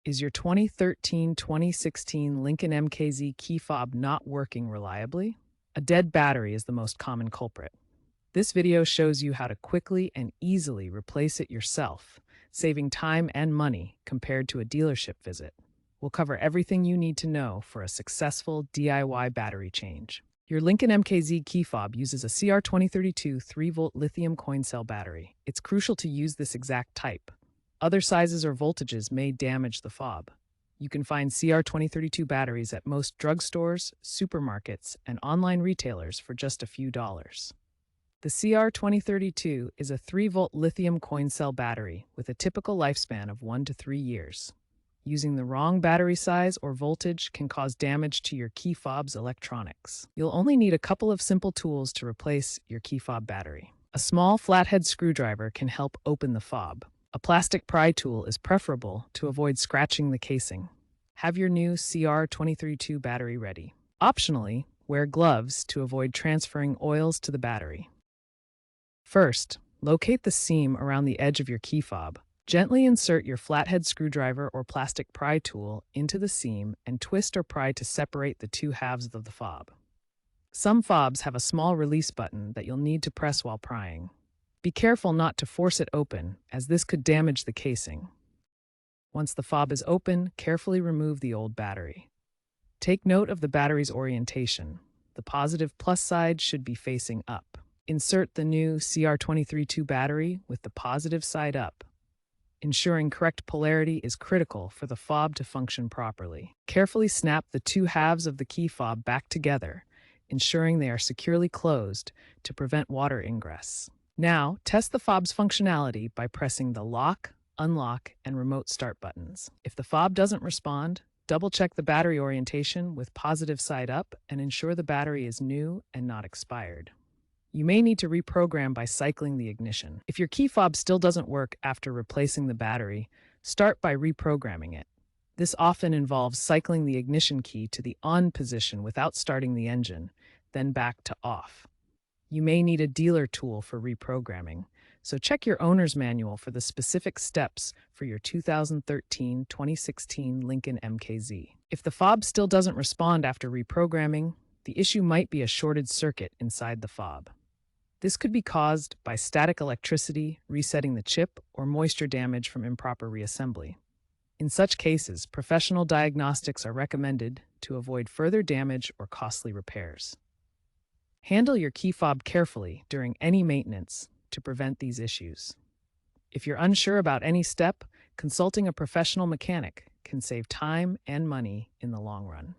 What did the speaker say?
Is your 2013-2016 Lincoln MKZ key fob not working reliably? A dead battery is the most common culprit. This video shows you how to quickly and easily replace it yourself, saving time and money compared to a dealership visit. We'll cover everything you need to know for a successful DIY battery change. Your Lincoln MKZ key fob uses a CR2032 3-volt lithium coin cell battery. It's crucial to use this exact type. Other sizes or voltages may damage the fob. You can find CR2032 batteries at most drugstores, supermarkets, and online retailers for just a few dollars. The CR2032 is a 3-volt lithium coin cell battery with a typical lifespan of 1 to 3 years. Using the wrong battery size or voltage can cause damage to your key fob's electronics. You'll only need a couple of simple tools to replace your key fob battery. A small flathead screwdriver can help open the fob. A plastic pry tool is preferable to avoid scratching the casing. Have your new CR2032 battery ready. Optionally, wear gloves to avoid transferring oils to the battery. First, locate the seam around the edge of your key fob. Gently insert your flathead screwdriver or plastic pry tool into the seam and twist or pry to separate the two halves of the fob. Some fobs have a small release button that you'll need to press while prying. Be careful not to force it open, as this could damage the casing. Once the fob is open, carefully remove the old battery. Take note of the battery's orientation. The positive plus side should be facing up. Insert the new CR2032 battery with the positive side up. Ensuring correct polarity is critical for the fob to function properly. Carefully snap the two halves of the key fob back together, ensuring they are securely closed to prevent water ingress. Now, test the fob's functionality by pressing the lock, unlock, and remote start buttons. If the fob doesn't respond, double-check the battery orientation with positive side up and ensure the battery is new and not expired. You may need to reprogram by cycling the ignition. If your key fob still doesn't work after replacing the battery, start by reprogramming it. This often involves cycling the ignition key to the on position without starting the engine, then back to off. You may need a dealer tool for reprogramming, so check your owner's manual for the specific steps for your 2013-2016 Lincoln MKZ. If the fob still doesn't respond after reprogramming, the issue might be a shorted circuit inside the fob. This could be caused by static electricity, resetting the chip, or moisture damage from improper reassembly. In such cases, professional diagnostics are recommended to avoid further damage or costly repairs. Handle your key fob carefully during any maintenance to prevent these issues. If you're unsure about any step, consulting a professional mechanic can save time and money in the long run.